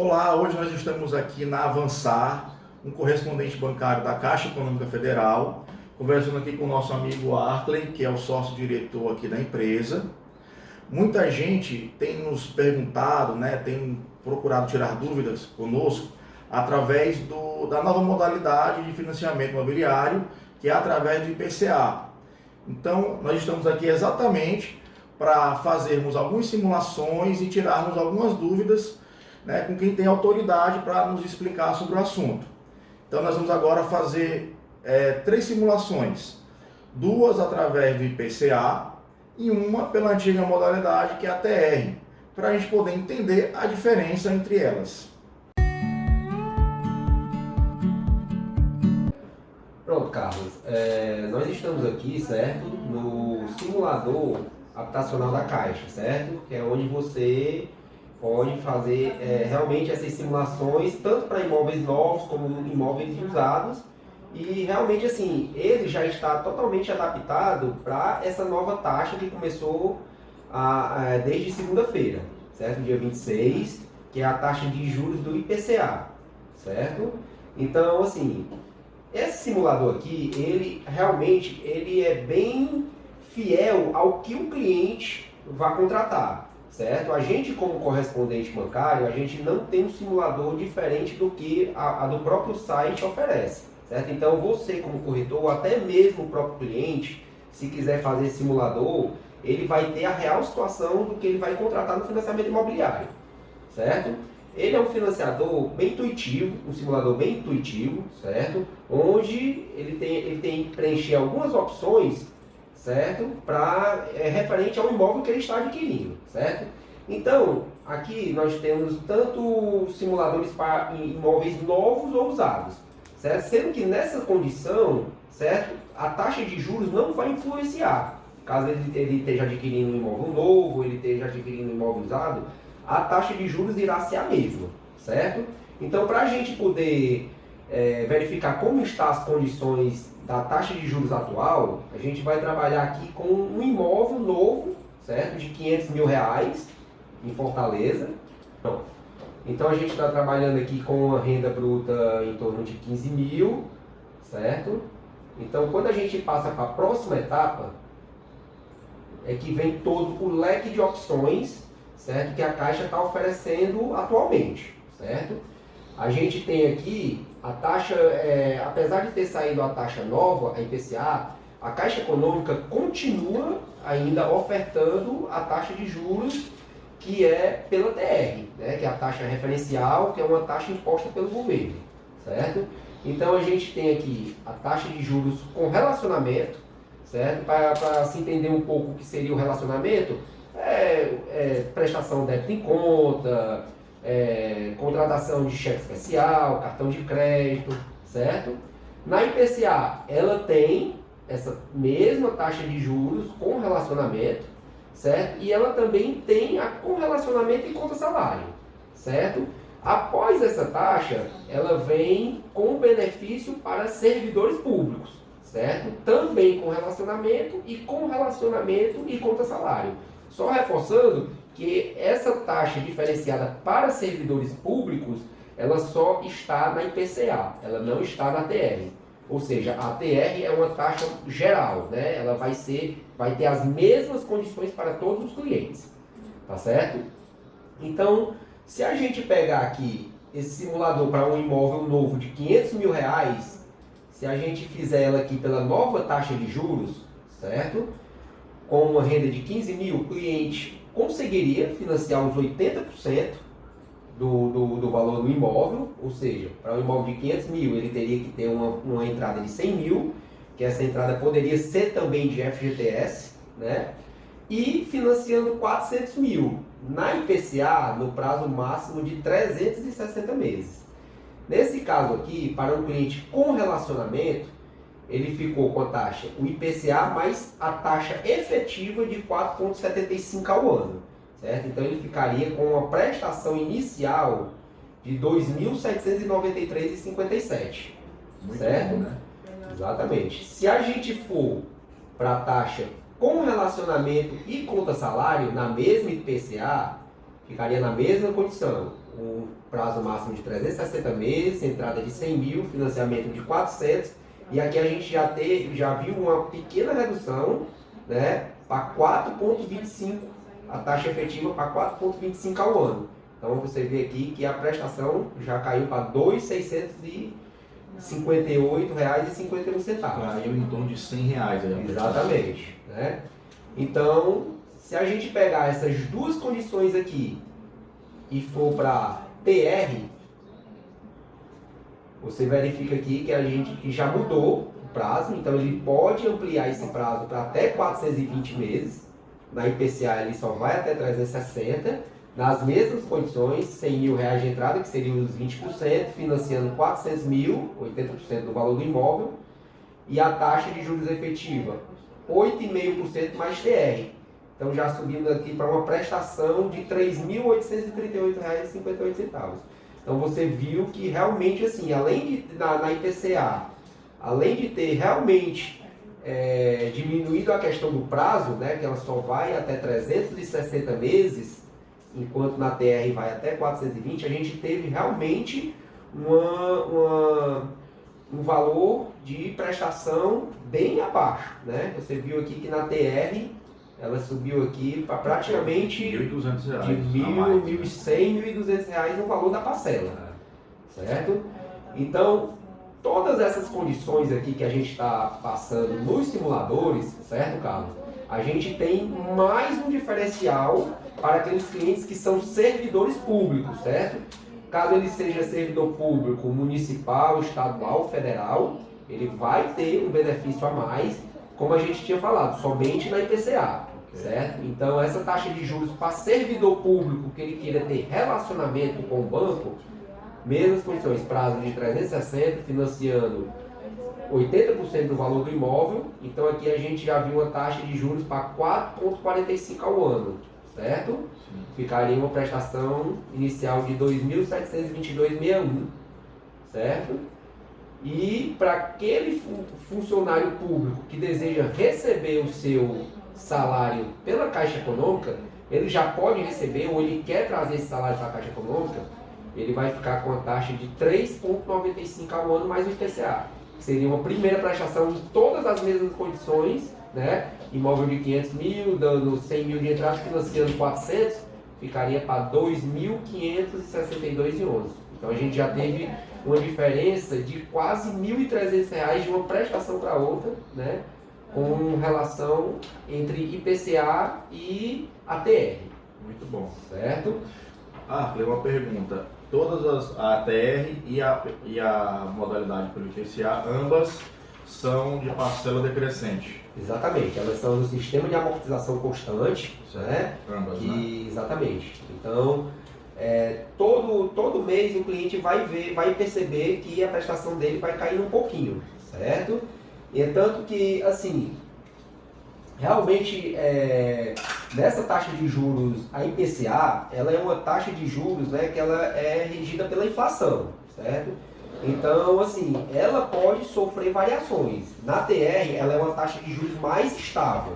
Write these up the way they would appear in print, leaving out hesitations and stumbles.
Olá, hoje nós estamos aqui na Avançar, um correspondente bancário da Caixa Econômica Federal, conversando aqui com o nosso amigo Arkley, que é o sócio-diretor aqui da empresa. Muita gente tem nos perguntado, tem procurado tirar dúvidas conosco através da nova modalidade de financiamento imobiliário, que é através do IPCA. Então, nós estamos aqui exatamente para fazermos algumas simulações e tirarmos algumas dúvidas com quem tem autoridade para nos explicar sobre o assunto. Então nós vamos agora fazer 3 simulações, 2 através do IPCA e uma pela antiga modalidade que é a TR, para a gente poder entender a diferença entre elas. Pronto, Carlos, nós estamos aqui, certo, no simulador habitacional da Caixa, certo? Que é onde você pode fazer realmente essas simulações, tanto para imóveis novos como imóveis usados. E realmente assim, ele já está totalmente adaptado para essa nova taxa que começou desde segunda-feira, certo? Dia 26, que é a taxa de juros do IPCA, certo? Então, assim, esse simulador aqui, ele realmente é bem fiel ao que o cliente vai contratar, certo? A gente, como correspondente bancário, a gente não tem um simulador diferente do que a do próprio site oferece, certo? Então, você como corretor, ou até mesmo o próprio cliente, se quiser fazer esse simulador, ele vai ter a real situação do que ele vai contratar no financiamento imobiliário, certo? Ele é um financiador bem intuitivo, um simulador bem intuitivo, certo? Onde ele tem que preencher algumas opções, certo? Referente ao imóvel que ele está adquirindo, certo? Então, aqui nós temos tanto simuladores para imóveis novos ou usados, certo? Sendo que nessa condição, certo? A taxa de juros não vai influenciar. Caso ele esteja adquirindo um imóvel novo, ele esteja adquirindo um imóvel usado, a taxa de juros irá ser a mesma, certo? Então, para a gente poder verificar como estão as condições da taxa de juros atual, a gente vai trabalhar aqui com um imóvel novo, certo? De R$500 mil em Fortaleza. Então, a gente está trabalhando aqui com uma renda bruta em torno de 15 mil, certo? Então, quando a gente passa para a próxima etapa, é que vem todo o leque de opções, certo? Que a Caixa está oferecendo atualmente, certo? A gente tem aqui a taxa, apesar de ter saído a taxa nova, a IPCA, a Caixa Econômica continua ainda ofertando a taxa de juros que é pela TR, né? Que é a taxa referencial, que é uma taxa imposta pelo governo, certo? Então a gente tem aqui a taxa de juros com relacionamento, certo? Para se entender um pouco o que seria o relacionamento, prestação de débito em conta, contratação de cheque especial, cartão de crédito, certo? Na IPCA, ela tem essa mesma taxa de juros com relacionamento, certo? E ela também tem a com relacionamento e conta salário, certo? Após essa taxa, ela vem com benefício para servidores públicos, certo? Também com relacionamento e conta salário. Só reforçando que essa taxa diferenciada para servidores públicos, ela só está na IPCA, ela não está na TR. Ou seja, a TR é uma taxa geral, né? Ela vai ter as mesmas condições para todos os clientes, tá certo? Então, se a gente pegar aqui esse simulador para um imóvel novo de R$500 mil, se a gente fizer ela aqui pela nova taxa de juros, certo? Com uma renda de 15 mil, o cliente conseguiria financiar os 80% do valor do imóvel, ou seja, para um imóvel de 500 mil ele teria que ter uma entrada de 100 mil, que essa entrada poderia ser também de FGTS, né? E financiando 400 mil na IPCA no prazo máximo de 360 meses. Nesse caso aqui, para um cliente com relacionamento, ele ficou com a taxa, o IPCA mais a taxa efetiva de 4,75 ao ano, certo? Então ele ficaria com uma prestação inicial de R$ 2.793,57, certo? Bom, né? Exatamente. Se a gente for para a taxa com relacionamento e conta salário na mesma IPCA, ficaria na mesma condição. um prazo máximo de 360 meses, entrada de 100 mil, financiamento de 400, e aqui a gente já viu uma pequena redução, né, para 4,25, a taxa efetiva para 4,25 ao ano. Então você vê aqui que a prestação já caiu para R$ 2.658,51. Caiu em torno de R$ 100 aí. Exatamente. Né? Então, se a gente pegar essas duas condições aqui e for para TR, você verifica aqui que já mudou o prazo, então ele pode ampliar esse prazo para até 420 meses. Na IPCA ele só vai até 360, nas mesmas condições, R$ 100 mil de entrada, que seriam os 20%, financiando 400 mil, 80% do valor do imóvel, e a taxa de juros efetiva, 8,5% mais TR. Então já subindo aqui para uma prestação de R$ 3.838,58. Então você viu que realmente assim, além de na IPCA, além de ter realmente diminuído a questão do prazo, né, que ela só vai até 360 meses, enquanto na TR vai até 420, a gente teve realmente um valor de prestação bem abaixo, né? Você viu aqui que na TR ela subiu aqui para praticamente R$ 1.200, de R$ 1.100, R$ 1.200 no valor da parcela, certo? Então, todas essas condições aqui que a gente está passando nos simuladores, certo, Carlos? A gente tem mais um diferencial para aqueles clientes que são servidores públicos, certo? Caso ele seja servidor público municipal, estadual, federal, ele vai ter um benefício a mais, como a gente tinha falado, somente na IPCA, certo? Então essa taxa de juros para servidor público que ele queira ter relacionamento com o banco, mesmas condições, prazo de 360, financiando 80% do valor do imóvel, então aqui a gente já viu uma taxa de juros para 4,45 ao ano, certo? Sim. Ficaria uma prestação inicial de R$ 2.722,61, certo? E para aquele funcionário público que deseja receber o seu salário pela Caixa Econômica, ele já pode receber, ou ele quer trazer esse salário para a Caixa Econômica, ele vai ficar com a taxa de 3,95 ao ano mais o IPCA. Seria uma primeira prestação em todas as mesmas condições, né? Imóvel de 500 mil, dando 100 mil de entrada, financiando 400, ficaria para R$ 2.562,11. Então a gente já teve uma diferença de quase R$ 1.300 de uma prestação para outra, né? Com relação entre IPCA e ATR. Muito bom. Certo? Uma pergunta. Todas a ATR e a modalidade pelo IPCA, ambas são de parcela decrescente. Exatamente, elas são no sistema de amortização constante, né? Ambas, que, né? Exatamente. Então, todo mês o cliente vai perceber que a prestação dele vai cair um pouquinho, certo? E é tanto que, assim, realmente, nessa taxa de juros, a IPCA, ela é uma taxa de juros, né, que ela é regida pela inflação, certo? Então, assim, ela pode sofrer variações. Na TR, ela é uma taxa de juros mais estável,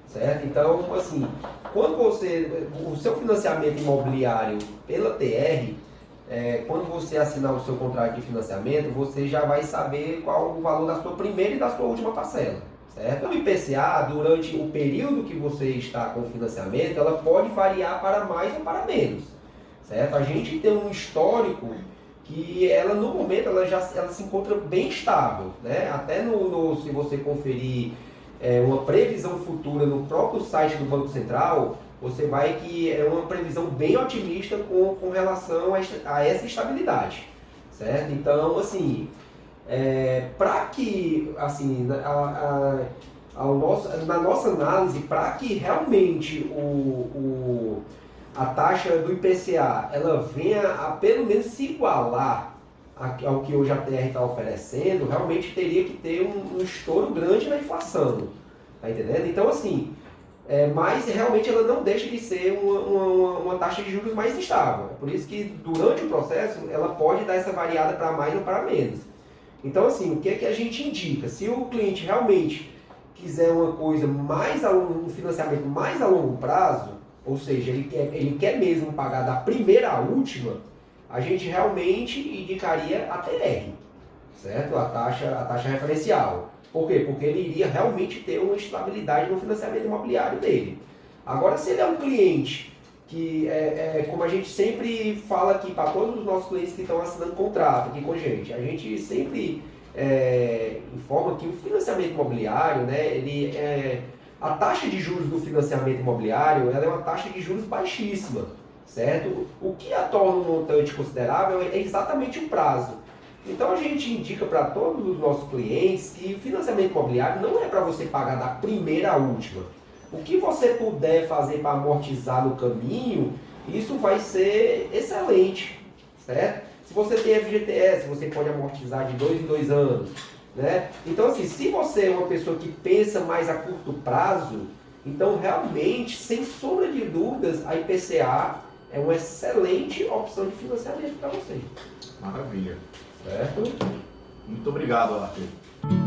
certo? Então, assim, quando o seu financiamento imobiliário pela TR, quando você assinar o seu contrato de financiamento, você já vai saber qual o valor da sua primeira e da sua última parcela, certo? O IPCA, durante o período que você está com o financiamento, ela pode variar para mais ou para menos, certo? A gente tem um histórico que ela, no momento, ela se encontra bem estável, né? Até se você conferir uma previsão futura no próprio site do Banco Central, você vai que é uma previsão bem otimista com relação a essa estabilidade, certo? Então, assim, para que, assim, na nossa análise, para que realmente a taxa do IPCA ela venha a pelo menos se igualar ao que hoje a TR está oferecendo, realmente teria que ter um estouro grande na inflação, tá entendendo? Então, assim, mas realmente ela não deixa de ser uma taxa de juros mais estável. É por isso que durante o processo ela pode dar essa variada para mais ou para menos. Então, assim, o que é que a gente indica? Se o cliente realmente quiser uma coisa um financiamento mais a longo prazo, ou seja, ele quer mesmo pagar da primeira à última, a gente realmente indicaria a TR, certo? A taxa referencial. Por quê? Porque ele iria realmente ter uma estabilidade no financiamento imobiliário dele. Agora, se ele é um cliente que, como a gente sempre fala aqui para todos os nossos clientes que estão assinando contrato aqui com a gente sempre informa que o financiamento imobiliário, né, a taxa de juros do financiamento imobiliário ela é uma taxa de juros baixíssima, certo? O que a torna um montante considerável é exatamente o prazo. Então a gente indica para todos os nossos clientes que o financiamento imobiliário não é para você pagar da primeira à última. O que você puder fazer para amortizar no caminho, isso vai ser excelente, certo? Se você tem FGTS, você pode amortizar de 2 em 2 anos, né? Então assim, se você é uma pessoa que pensa mais a curto prazo, então realmente, sem sombra de dúvidas, a IPCA é uma excelente opção de financiamento para você. Maravilha. Certo? Muito obrigado, Arthur.